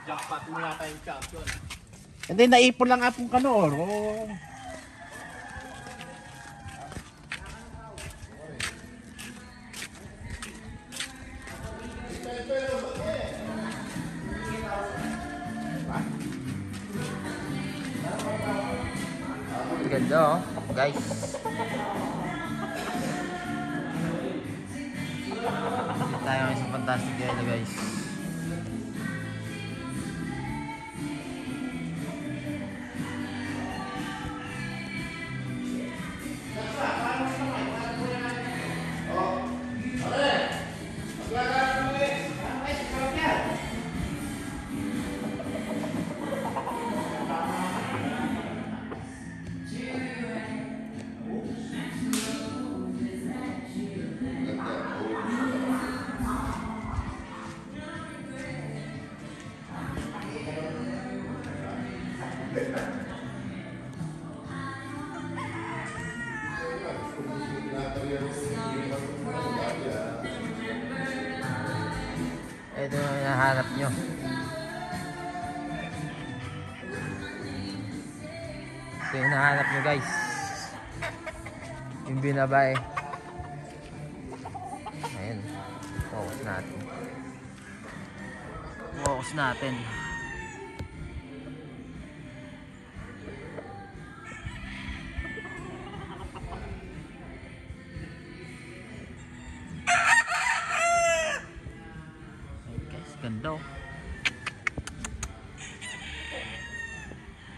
Jackpot mo yata yung champion. Hindi, naipon lang apong kanor. Oh. Ganda oh, guys. Dito tayo ng isang fantastic yelo guys. Ito yung hinahanap nyo. Ito yung hinahanap nyo guys. Yung binabay. Ayan. Focus natin. Focus natin. Ganda oh.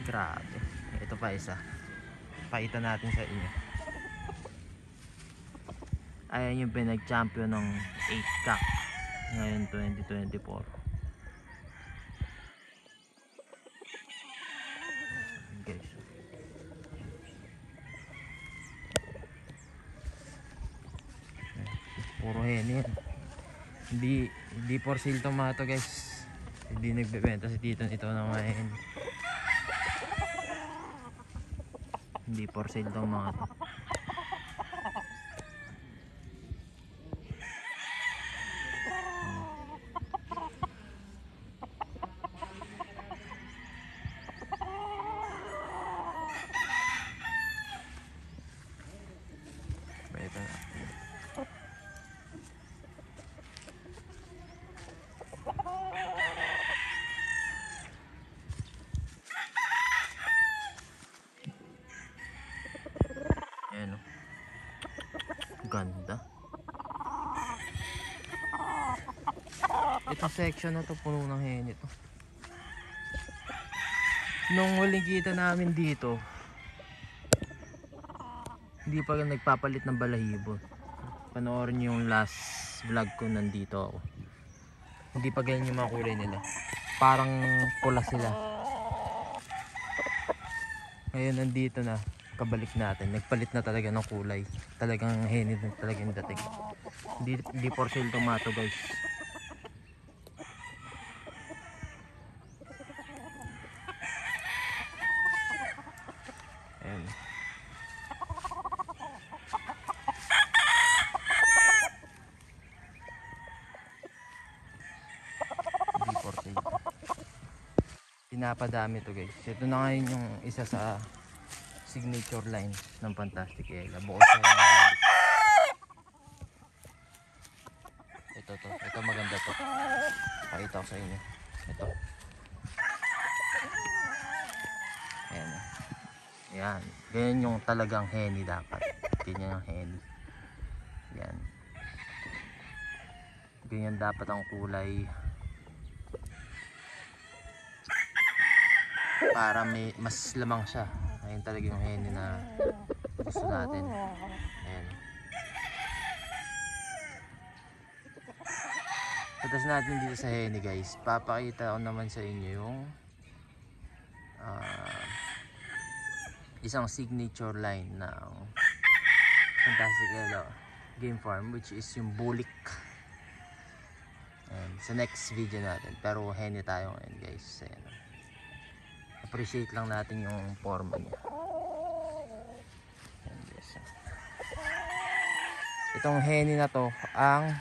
Grabe. Ito pa isa. Pakita natin sa inyo. Ayan yung pinag-champion ng 8-Cup ngayon 2024. Guys. Puro hen yan. Hindi for sale tong mga to guys. Hindi nagbebenta si Tito nito ng mga hen. Hindi for sale tong mga to. Ito na. Ayan o. Ganda. Ito section na to puno ng hen ito. Nung huling kita namin dito, hindi pa nagpapalit ng balahibo. Panoorin nyo yung last vlog ko, nandito ako. Hindi pa ganyan yung mga kulay nila. Parang pula sila. Ngayon nandito na, kabalik natin. Nagpalit na talaga ng kulay. Talagang henid na talaga yung dating. Hindi for sale tomato guys. Ayan. Pinapadami to guys. Ito na ngayon yung isa sa signature line ng Fantastic Yelo. Bukod sa ito maganda to. Pakita ko sa inyo. Ito. Ayan. Ayan. Ganyan yung talagang henny dapat. Ganyan yung henny. Ayan. Ganyan dapat ang kulay. Para may mas lamang siya. Ayun talaga yung henny na gusto natin. Ayan. Tapos natin dito sa henny guys, papakita ko naman sa inyo yung isang signature line ng Fantastic Yelo Game Farm, which is yung bulik. Ayan, sa next video natin. Pero henny tayo ngayon guys. Ayan. Appreciate lang natin yung forma niya. Itong henny na to, ang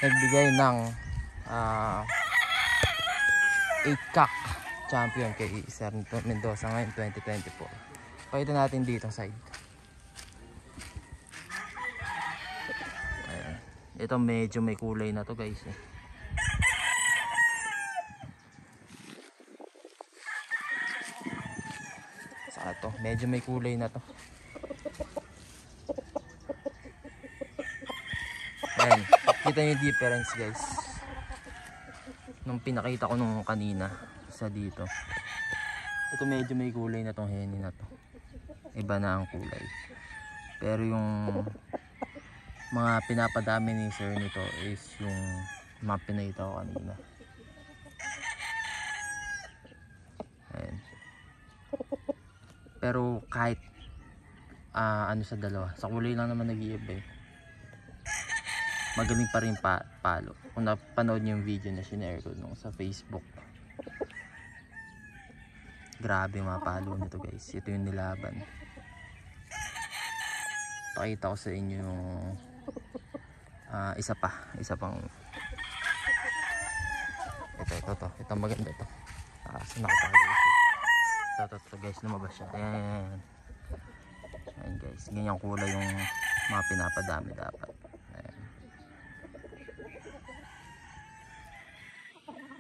nagbigay ng 8-cock champion kay Sir Mendoza ngayon 2024. Pakita natin dito side. Ayan. Ito medyo may kulay na to guys eh. Saka to, medyo may kulay na to. Ayan, kita nyo yung difference guys nung pinakita ko nung kanina sa dito. Ito medyo may kulay na tong henny na to, iba na ang kulay. Pero yung mga pinapadami ni sir nito is yung mga pinakita ko kanina. Ayan. Pero kahit ano sa dalawa, sa kulay lang naman nag-iiba eh. Magaling pa rin palo. Kung napanood niyo yung video na sinare ko nung sa Facebook. Grabe mga palo nito guys. Ito yung nilaban. Pakita ko sa inyo yung isa pang ito maganda to. So nakatago ito guys, lumabas siya. Ayan guys, ganyan kulay yung mga pinapadami dapat.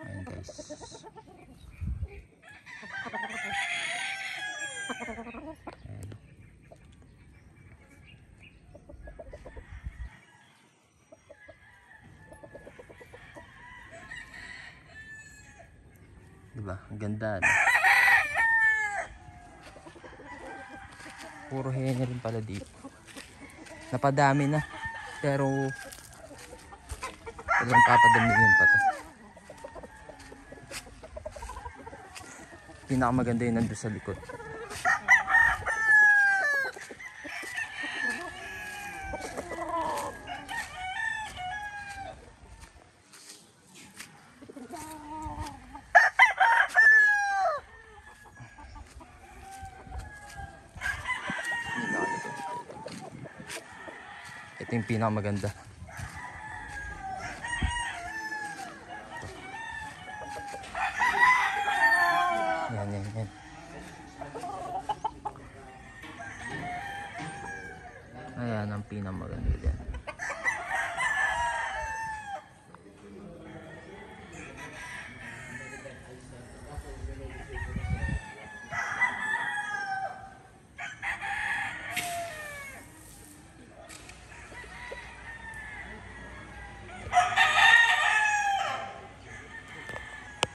Ayan guys. Ayan. Diba? Ang ganda. No? Puro henny rin pala dito. Napadami na. Pero walang papadamihin pa to. Pinakamaganda yun nandun sa likod. Ito yung pinakamaganda.